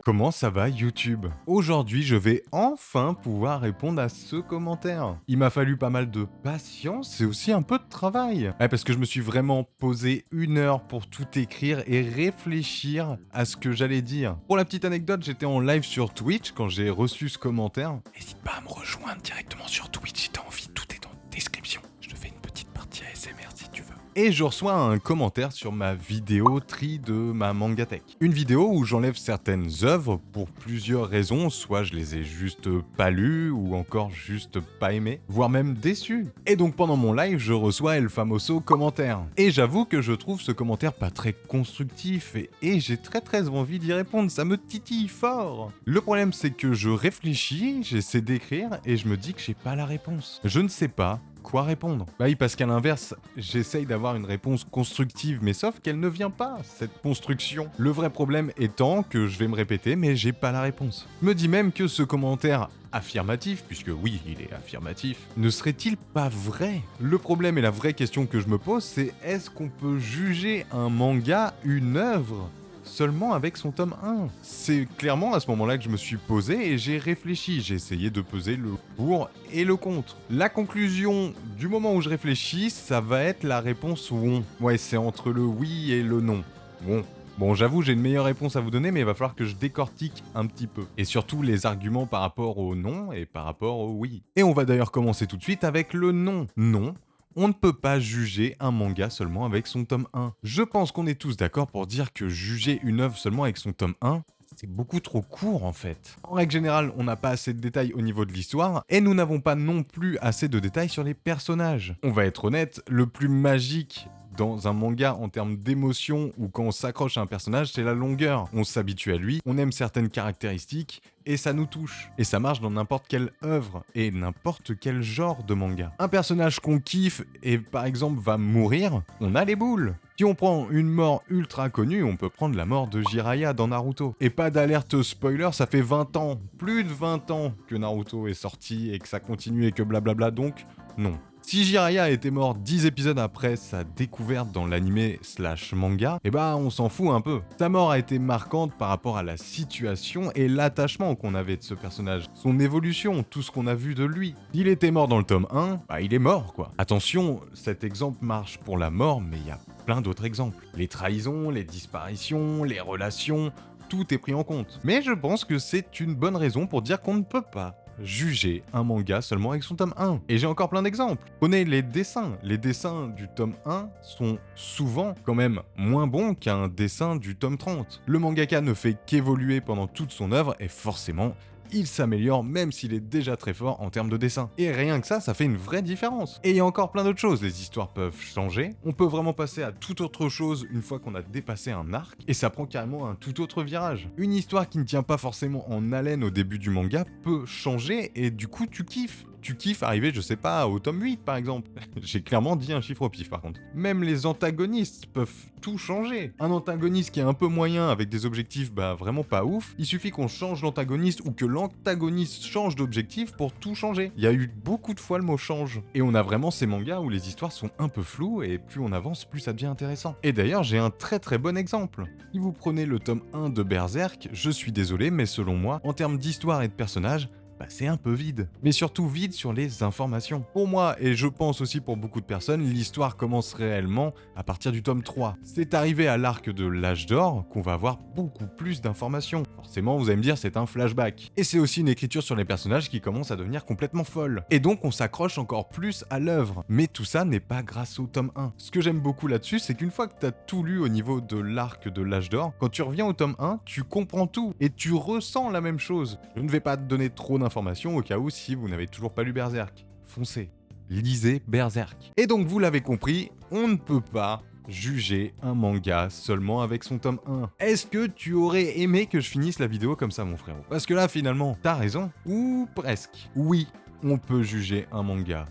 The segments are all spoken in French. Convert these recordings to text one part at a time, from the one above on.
Comment ça va YouTube? Aujourd'hui, je vais enfin pouvoir répondre à ce commentaire. Il m'a fallu pas mal de patience et aussi un peu de travail. Ouais, parce que je me suis vraiment posé 1 heure pour tout écrire et réfléchir à ce que j'allais dire. Pour la petite anecdote, j'étais en live sur Twitch quand j'ai reçu ce commentaire. N'hésite pas à me rejoindre directement sur Twitch si t'as envie, tout est en description. Je te fais une petite partie ASMR si tu veux. Et je reçois un commentaire sur ma vidéo tri de ma Mangatech. Une vidéo où j'enlève certaines œuvres pour plusieurs raisons, soit je les ai juste pas lues, ou encore juste pas aimées, voire même déçues. Et donc pendant mon live, je reçois El Famoso commentaire. Et j'avoue que je trouve ce commentaire pas très constructif, et j'ai très envie d'y répondre, ça me titille fort. Le problème c'est que je réfléchis, j'essaie d'écrire, et je me dis que j'ai pas la réponse. Je ne sais pas quoi répondre. Bah oui, parce qu'à l'inverse, j'essaye d'avoir une réponse constructive, mais sauf qu'elle ne vient pas, cette construction. Le vrai problème étant que je vais me répéter, mais j'ai pas la réponse. Je me dis même que ce commentaire affirmatif, puisque oui, il est affirmatif, ne serait-il pas vrai? Le problème et la vraie question que je me pose, c'est est-ce qu'on peut juger un manga, une œuvre, seulement avec son tome 1. C'est clairement à ce moment-là que je me suis posé et j'ai réfléchi, j'ai essayé de peser le pour et le contre. La conclusion du moment où je réfléchis, ça va être la réponse WON. Ouais, c'est entre le oui et le non. WON. Bon, j'avoue, j'ai une meilleure réponse à vous donner, mais il va falloir que je décortique un petit peu. Et surtout les arguments par rapport au non et par rapport au oui. Et on va d'ailleurs commencer tout de suite avec le non. Non. On ne peut pas juger un manga seulement avec son tome 1. Je pense qu'on est tous d'accord pour dire que juger une œuvre seulement avec son tome 1, c'est beaucoup trop court en fait. En règle générale, on n'a pas assez de détails au niveau de l'histoire, et nous n'avons pas non plus assez de détails sur les personnages. On va être honnête, le plus magique dans un manga en termes d'émotion ou quand on s'accroche à un personnage, c'est la longueur. On s'habitue à lui, on aime certaines caractéristiques et ça nous touche. Et ça marche dans n'importe quelle œuvre et n'importe quel genre de manga. Un personnage qu'on kiffe et par exemple va mourir, on a les boules. Si on prend une mort ultra connue, on peut prendre la mort de Jiraiya dans Naruto. Et pas d'alerte spoiler, ça fait 20 ans, plus de 20 ans que Naruto est sorti et que ça continue et que blablabla, donc non. Si Jiraiya était mort 10 épisodes après sa découverte dans l'animé/manga, eh bah on s'en fout un peu. Sa mort a été marquante par rapport à la situation et l'attachement qu'on avait de ce personnage, son évolution, tout ce qu'on a vu de lui. Il était mort dans le tome 1, bah il est mort quoi. Attention, cet exemple marche pour la mort, mais il y a plein d'autres exemples. Les trahisons, les disparitions, les relations, tout est pris en compte. Mais je pense que c'est une bonne raison pour dire qu'on ne peut pas juger un manga seulement avec son tome 1. Et j'ai encore plein d'exemples. Prenez les dessins. Les dessins du tome 1 sont souvent quand même moins bons qu'un dessin du tome 30. Le mangaka ne fait qu'évoluer pendant toute son œuvre et forcément, il s'améliore même s'il est déjà très fort en termes de dessin. Et rien que ça fait une vraie différence. Et il y a encore plein d'autres choses, les histoires peuvent changer, on peut vraiment passer à toute autre chose une fois qu'on a dépassé un arc, et ça prend carrément un tout autre virage. Une histoire qui ne tient pas forcément en haleine au début du manga peut changer, et du coup tu kiffes. Tu kiffes arriver, je sais pas, au tome 8 par exemple. J'ai clairement dit un chiffre au pif par contre. Même les antagonistes peuvent tout changer. Un antagoniste qui est un peu moyen avec des objectifs bah vraiment pas ouf, il suffit qu'on change l'antagoniste ou que l'antagoniste change d'objectif pour tout changer. Il y a eu beaucoup de fois le mot change. Et on a vraiment ces mangas où les histoires sont un peu floues et plus on avance, plus ça devient intéressant. Et d'ailleurs, j'ai un très bon exemple. Si vous prenez le tome 1 de Berserk, je suis désolé, mais selon moi, en termes d'histoire et de personnages, bah, c'est un peu vide. Mais surtout vide sur les informations. Pour moi, et je pense aussi pour beaucoup de personnes, l'histoire commence réellement à partir du tome 3. C'est arrivé à l'arc de l'âge d'or qu'on va avoir beaucoup plus d'informations. Forcément, vous allez me dire, c'est un flashback. Et c'est aussi une écriture sur les personnages qui commence à devenir complètement folle. Et donc, on s'accroche encore plus à l'œuvre. Mais tout ça n'est pas grâce au tome 1. Ce que j'aime beaucoup là-dessus, c'est qu'une fois que t'as tout lu au niveau de l'arc de l'âge d'or, quand tu reviens au tome 1, tu comprends tout et tu ressens la même chose. Je ne vais pas te donner trop d'informations au cas où si vous n'avez toujours pas lu Berserk. Foncez, lisez Berserk. Et donc vous l'avez compris, on ne peut pas juger un manga seulement avec son tome 1. Est-ce que tu aurais aimé que je finisse la vidéo comme ça mon frérot? Parce que là finalement, t'as raison, ou presque. Oui, on peut juger un manga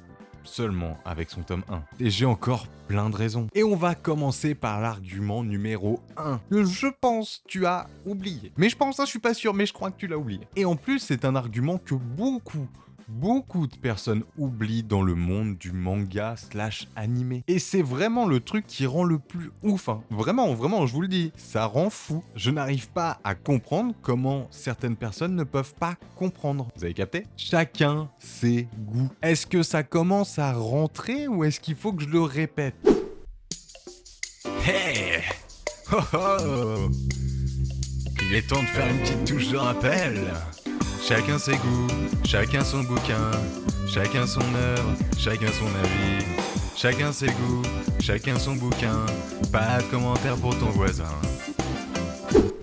seulement avec son tome 1. Et j'ai encore plein de raisons. Et on va commencer par l'argument numéro 1, que je pense tu as oublié. Mais je pense, je suis pas sûr, mais je crois que tu l'as oublié. Et en plus, c'est un argument que beaucoup de personnes oublient dans le monde du manga slash animé. Et c'est vraiment le truc qui rend le plus ouf, hein. Vraiment, vraiment, je vous le dis, ça rend fou. Je n'arrive pas à comprendre comment certaines personnes ne peuvent pas comprendre. Vous avez capté? Chacun ses goûts. Est-ce que ça commence à rentrer ou est-ce qu'il faut que je le répète? Hey! Oh oh! Il est temps de faire une petite touche de rappel. Chacun ses goûts, chacun son bouquin, chacun son œuvre, chacun son avis. Chacun ses goûts, chacun son bouquin, pas de commentaire pour ton voisin.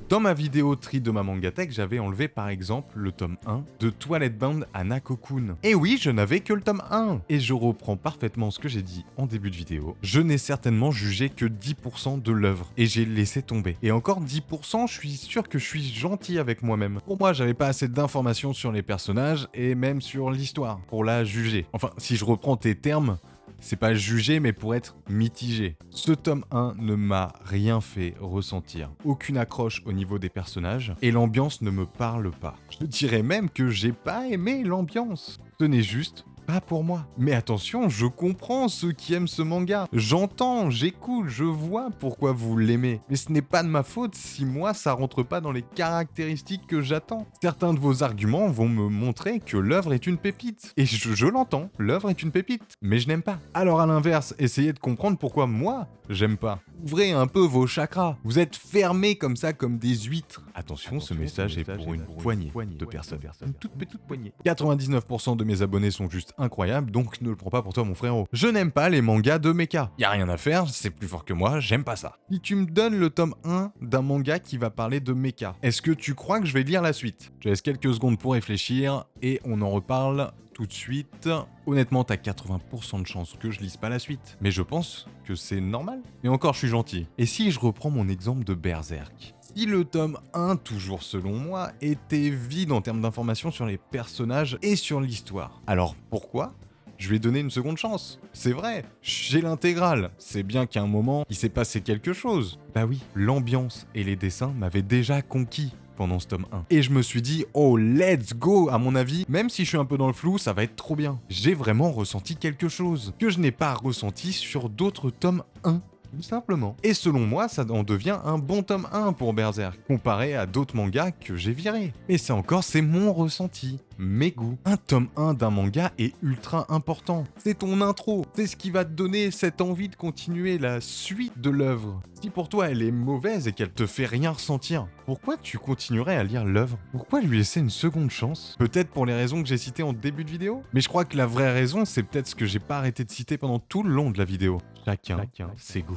Dans ma vidéo tri de ma mangatech, j'avais enlevé par exemple le tome 1 de Toilet Bound Hanako-kun. Et oui, je n'avais que le tome 1. Et je reprends parfaitement ce que j'ai dit en début de vidéo. Je n'ai certainement jugé que 10% de l'œuvre. Et j'ai laissé tomber. Et encore 10%, je suis sûr que je suis gentil avec moi-même. Pour moi, j'avais pas assez d'informations sur les personnages et même sur l'histoire pour la juger. Enfin, si je reprends tes termes, c'est pas juger, mais pour être mitigé. Ce tome 1 ne m'a rien fait ressentir. Aucune accroche au niveau des personnages, et l'ambiance ne me parle pas. Je dirais même que j'ai pas aimé l'ambiance. Ce n'est juste pas pour moi. Mais attention, je comprends ceux qui aiment ce manga. J'entends, j'écoute, je vois pourquoi vous l'aimez. Mais ce n'est pas de ma faute si moi ça rentre pas dans les caractéristiques que j'attends. Certains de vos arguments vont me montrer que l'œuvre est une pépite. Et je l'entends, l'œuvre est une pépite. Mais je n'aime pas. Alors à l'inverse, essayez de comprendre pourquoi moi, j'aime pas. Ouvrez un peu vos chakras. Vous êtes fermés comme ça, comme des huîtres. Attention, ce message est pour une poignée de personnes. Une toute petite poignée. 99% de mes abonnés sont juste incroyables, donc ne le prends pas pour toi mon frérot. Je n'aime pas les mangas de mecha. Y a rien à faire, c'est plus fort que moi, j'aime pas ça. Si tu me donnes le tome 1 d'un manga qui va parler de mecha, est-ce que tu crois que je vais lire la suite? Je laisse quelques secondes pour réfléchir et on en reparle tout de suite. Honnêtement, t'as 80% de chances que je lise pas la suite. Mais je pense que c'est normal. Et encore, je suis gentil. Et si je reprends mon exemple de Berserk? Si le tome 1, toujours selon moi, était vide en termes d'informations sur les personnages et sur l'histoire, alors pourquoi je vais donner une seconde chance? C'est vrai, j'ai l'intégrale. C'est bien qu'à un moment, il s'est passé quelque chose. Bah oui, l'ambiance et les dessins m'avaient déjà conquis pendant ce tome 1. Et je me suis dit, oh let's go, à mon avis, même si je suis un peu dans le flou, ça va être trop bien. J'ai vraiment ressenti quelque chose que je n'ai pas ressenti sur d'autres tomes 1. Tout simplement. Et selon moi, ça en devient un bon tome 1 pour Berserk, comparé à d'autres mangas que j'ai virés. Et ça encore, c'est mon ressenti, mes goûts. Un tome 1 d'un manga est ultra important. C'est ton intro, c'est ce qui va te donner cette envie de continuer la suite de l'œuvre. Si pour toi elle est mauvaise et qu'elle te fait rien ressentir, pourquoi tu continuerais à lire l'œuvre? Pourquoi lui laisser une seconde chance? Peut-être pour les raisons que j'ai citées en début de vidéo? Mais je crois que la vraie raison, c'est peut-être ce que j'ai pas arrêté de citer pendant tout le long de la vidéo. Chacun ses goûts.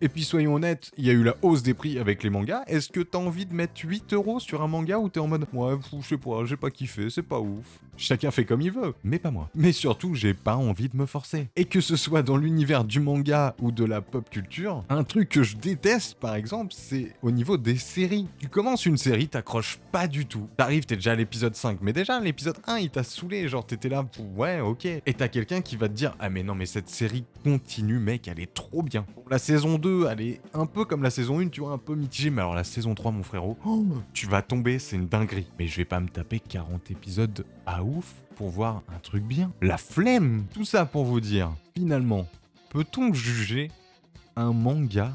Et puis soyons honnêtes, il y a eu la hausse des prix avec les mangas. Est-ce que t'as envie de mettre 8 € sur un manga ou t'es en mode ouais, je sais pas, j'ai pas kiffé, c'est pas ouf. Chacun fait comme il veut, mais pas moi. Mais surtout, j'ai pas envie de me forcer. Et que ce soit dans l'univers du manga ou de la pop culture, un truc que je déteste par exemple, c'est au niveau des séries. Tu commences une série, t'accroches pas du tout. T'arrives, t'es déjà à l'épisode 5, mais déjà l'épisode 1 il t'a saoulé, genre t'étais là, ouais ok. Et t'as quelqu'un qui va te dire, ah mais non mais cette série continue mec, elle est trop bien. La saison 2, elle est un peu comme la saison 1, tu vois, un peu mitigée, mais alors la saison 3 mon frérot, tu vas tomber, c'est une dinguerie. Mais je vais pas me taper 40 épisodes à ouf pour voir un truc bien. La flemme. Tout ça pour vous dire, finalement, peut-on juger un manga,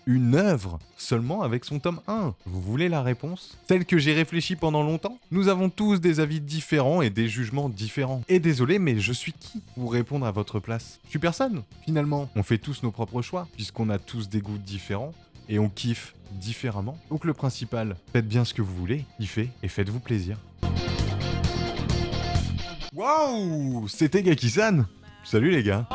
une œuvre, seulement avec son tome 1? Vous voulez la réponse? Celle que j'ai réfléchi pendant longtemps? Nous avons tous des avis différents et des jugements différents. Et désolé, mais je suis qui pour répondre à votre place? Je suis personne. Finalement, on fait tous nos propres choix, puisqu'on a tous des goûts différents et on kiffe différemment. Donc le principal, faites bien ce que vous voulez, kiffez et faites-vous plaisir. Waouh! C'était Gaki-san! Salut les gars!